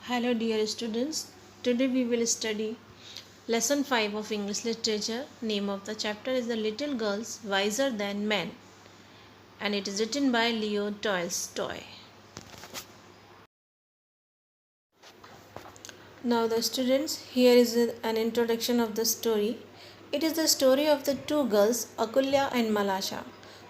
Hello dear students, today we will study lesson 5 of English literature. Name of the chapter is The Little Girls Wiser Than Men and it is written by Leo Tolstoy. Now the students, here is an introduction of the story. It is the story of the two girls Akulya and Malasha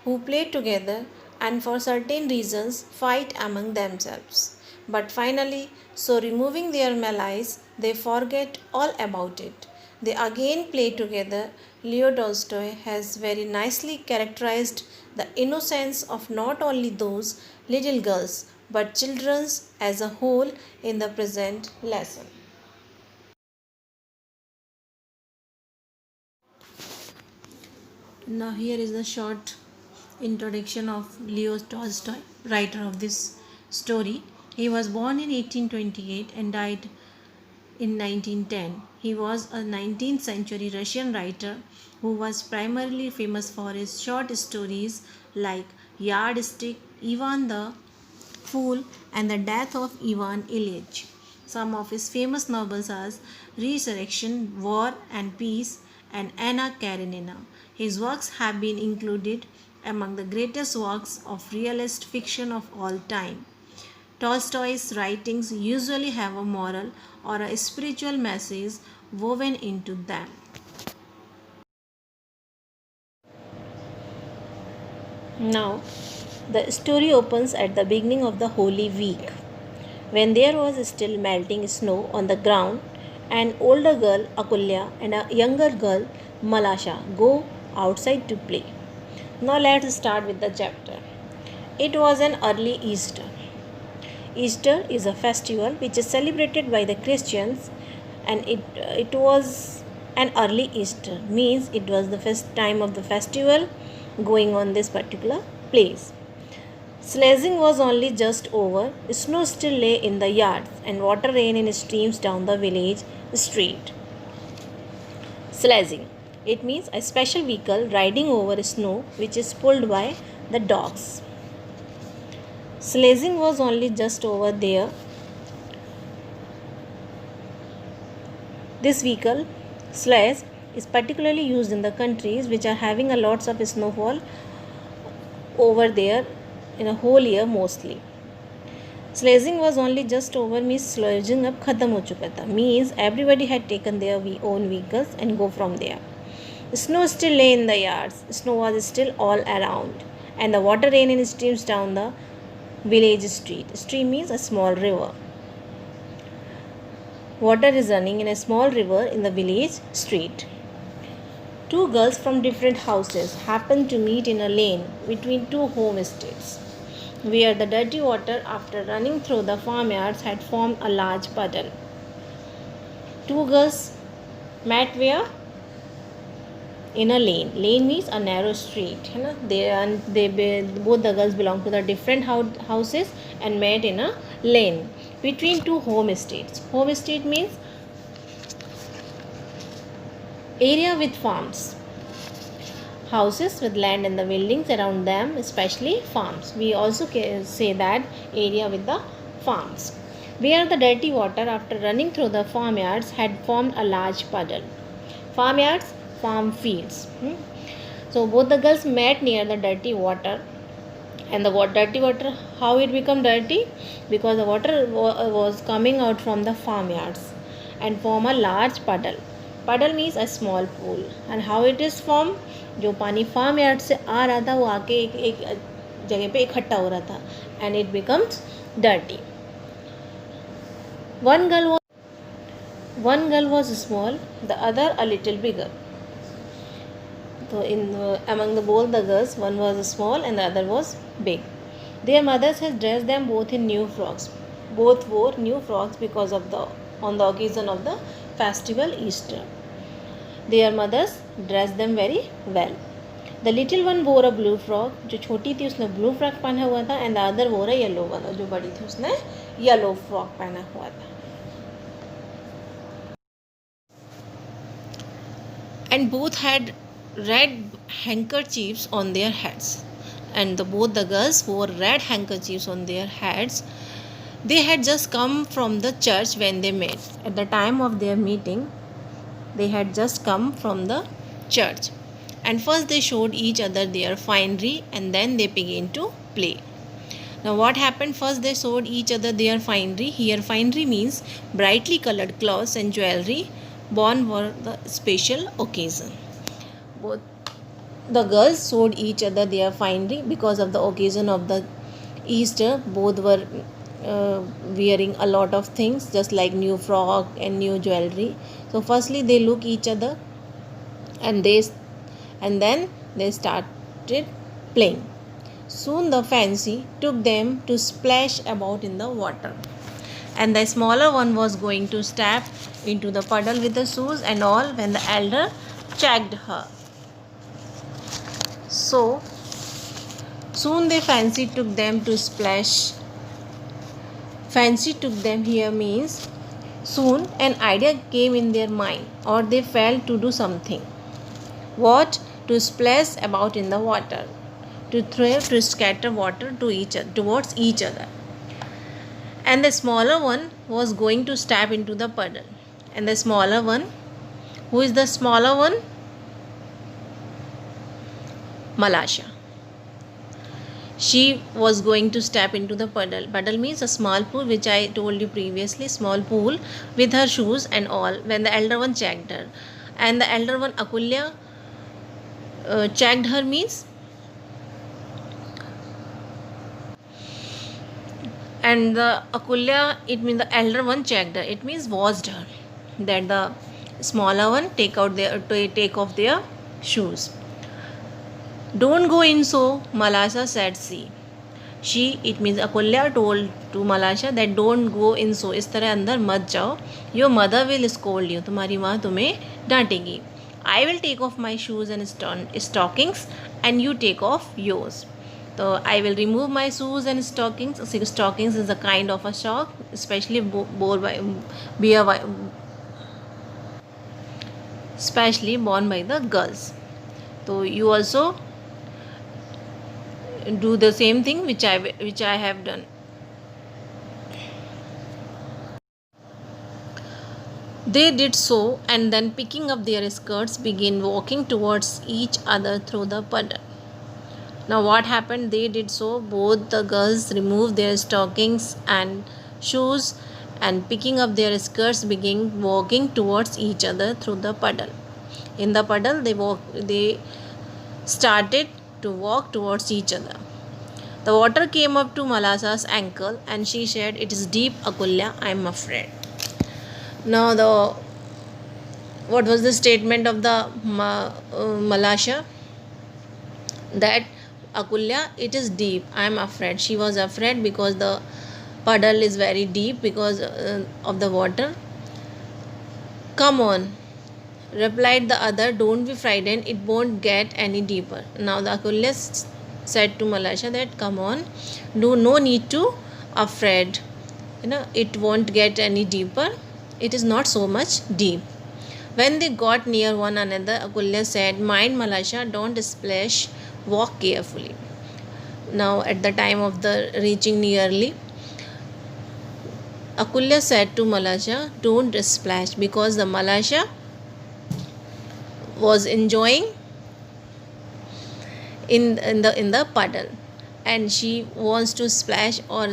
who play together and for certain reasons fight among themselves. But finally, so removing their malice, they forget all about it. They again play together. Leo Tolstoy has very nicely characterized the innocence of not only those little girls but children as a whole in the present lesson. Now here is the short introduction of Leo Tolstoy, writer of this story. He was born in 1828 and died in 1910. He was a 19th century Russian writer who was primarily famous for his short stories like Yardstick, Ivan the Fool, and The Death of Ivan Ilyich. Some of his famous novels are Resurrection, War and Peace, and Anna Karenina. His works have been included among the greatest works of realist fiction of all time. Tolstoy's writings usually have a moral or a spiritual message woven into them. Now, the story opens at the beginning of the Holy Week. When there was still melting snow on the ground, an older girl, Akulya, and a younger girl, Malasha, go outside to play. Now let's start with the chapter. It was an early Easter. Easter is a festival which is celebrated by the Christians, and it was an early Easter, means it was the first time of the festival going on this particular place. Sledging was only just over, snow still lay in the yards, and water ran in streams down the village street. Sledging. It means a special vehicle riding over snow which is pulled by the dogs. Sledging was only just over there. This vehicle, sledge, is particularly used in the countries which are having a lots of snowfall over there in a whole year mostly. Sledging was only just over means sledging अब खत्म हो चुका था, means everybody had taken their own vehicles and go from there. Snow still lay in the yards. Snow was still all around, and the water ran in streams down the village street. Stream means a small river. Water is running in a small river in the village street. Two girls from different houses happened to meet in a lane between two homesteads, where the dirty water after running through the farmyards had formed a large puddle. Two girls met where? In a lane. Lane means a narrow street. Both the girls belong to the different houses and met in a lane between two homesteads. Homestead means area with farms. Houses with land and the buildings around them, especially farms. We also say that area with the farms. Where the dirty water after running through the farmyards had formed a large puddle. Farmyards, farm fields. So both the girls met near the dirty water, and the dirty water, how it become dirty? Because the water was coming out from the farmyards and form a large puddle. Puddle means a small pool. And how it is formed? जो पानी farm yard से आ रहा था वो आके एक जगह पे इकट्ठा हो रहा था, and it becomes dirty. One girl was small, the other a little bigger. So among both the girls, one was small and the other was big. Their mothers had dressed them both in new frocks. Both wore new frocks because of on the occasion of the festival Easter. Their mothers dressed them very well. The little one wore a blue frock. जो छोटी थी उसने blue frock पहना हुआ था, and the other wore a yellow one. जो बड़ी थी उसने yellow frock पहना हुआ था. And both had red handkerchiefs on their heads, and both the girls wore red handkerchiefs on their heads. They had just come from the church when they met. At the time of their meeting, they had just come from the church. And first they showed each other their finery and then they began to play. Now what happened? First they showed each other their finery. Here finery means brightly colored clothes and jewelry worn for the special occasion. Both the girls showed each other their finery because of the occasion of the Easter. Both were wearing a lot of things just like new frock and new jewelry. So firstly they look each other and then they started playing. Soon the fancy took them to splash about in the water, and the smaller one was going to step into the puddle with the shoes and all when the elder checked her. So soon they fancy took them to splash. Fancy took them here means soon an idea came in their mind or they felt to do something. What? To splash about in the water, to throw, to scatter water to towards each other. And the smaller one was going to step into the puddle. And the smaller one, who is the smaller one? Malasha. She was going to step into the puddle. Puddle means a small pool, which I told you previously, small pool with her shoes and all when the elder one checked her. And the elder one, Akulya, checked her means, and the Akulya, it means the elder one checked her, it means watched her, that the smaller one take off their shoes. Don't go in so, Malasha said she, it means Akulya, told to Malasha that don't go in so, इस तरह अंदर मत जाओ, your mother will scold you, तुम्हारी माँ तुम्हें डांटेगी. I will take off my shoes and stockings and you take off yours. So I will remove my shoes and stockings. Stockings is a kind of a sock, especially born by the girls. So you also do the same thing which I have done. They did so, and then picking up their skirts began walking towards each other through the puddle. Now what happened? They did so. Both the girls removed their stockings and shoes and picking up their skirts began walking towards each other through the puddle. In the puddle they started to walk towards each other. The water came up to Malasha's ankle and she said, "It is deep, Akulya, I am afraid." Now what was the statement of the Malasha? That Akulya, it is deep, I am afraid. She was afraid because the puddle is very deep because of the water. Come on, replied the other, don't be frightened, it won't get any deeper. Now the Akulya said to Malasha that come on, no need to afraid, it won't get any deeper, it is not so much deep. When they got near one another, Akulya said, mind Malasha, don't splash, walk carefully. Now at the time of the reaching nearly, Akulya said to Malasha, don't splash, because the Malasha was enjoying in the puddle and she wants to splash, और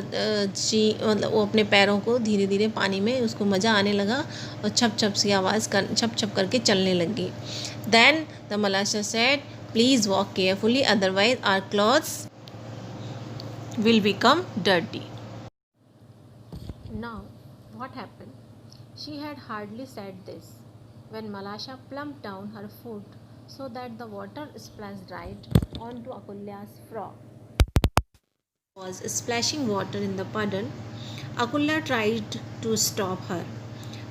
she मतलब वो अपने पैरों को धीरे धीरे पानी में उसको मज़ा आने लगा और छप छप सी आवाज़ छप छप करके चलने लगी. Then the Malasha said, please walk carefully, otherwise our clothes will become dirty. Now what happened? She had hardly said this when Malasha plumped down her foot so that the water splashed right onto Akulya's frock. Was splashing water in the puddle. Akulya tried to stop her.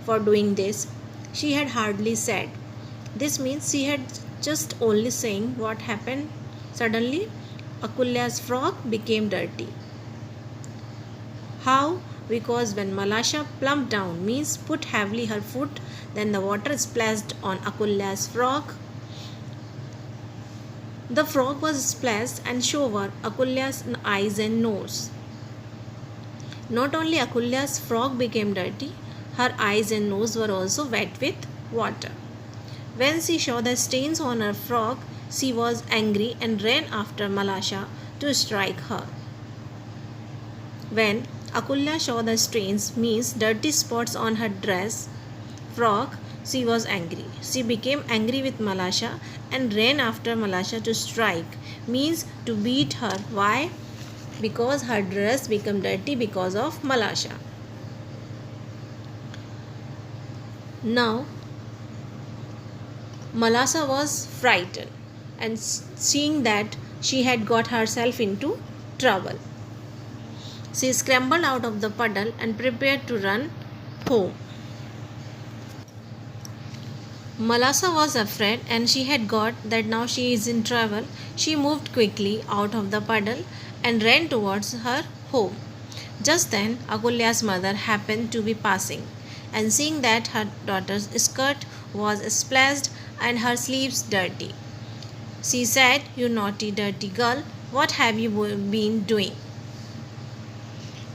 For doing this, she had hardly said. This means she had just only saying what happened. Suddenly, Akulya's frock became dirty. How? Because when Malasha plumped down means put heavily her foot, then the water splashed on Akulya's frock. The frog was splashed and showered Akulya's eyes and nose. Not only Akulya's frock became dirty, her eyes and nose were also wet with water. When she saw the stains on her frock, she was angry and ran after Malasha to strike her. When Akulya saw the stains, means dirty spots on her dress, frock, she was angry. She became angry with Malasha and ran after Malasha to strike, means to beat her. Why? Because her dress became dirty because of Malasha. Now, Malasha was frightened and seeing that she had got herself into trouble. She scrambled out of the puddle and prepared to run home. Malasha was afraid and she had got that now she is in trouble. She moved quickly out of the puddle and ran towards her home. Just then, Akulya's mother happened to be passing, and seeing that her daughter's skirt was splashed and her sleeves dirty, she said, "You naughty, dirty girl, what have you been doing?"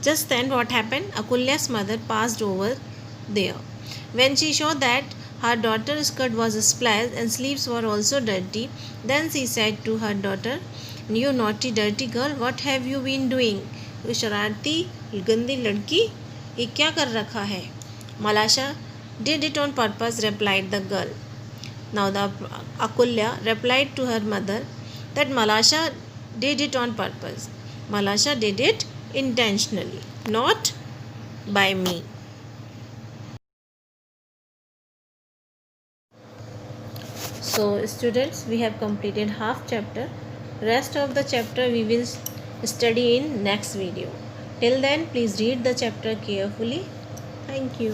Just then, what happened? Akulya's mother passed over there. When she saw that her daughter's skirt was splashed and sleeves were also dirty, then she said to her daughter, "You naughty, dirty girl, what have you been doing?" "You शरारती गंदी लड़की, ये क्या कर रखा है?" "Malasha did it on purpose," replied the girl. Now the Akulya replied to her mother that Malasha did it on purpose. Malasha did it intentionally, not by me. So students, we have completed half chapter. Rest of the chapter we will study in next video. Till then, please read the chapter carefully. Thank you.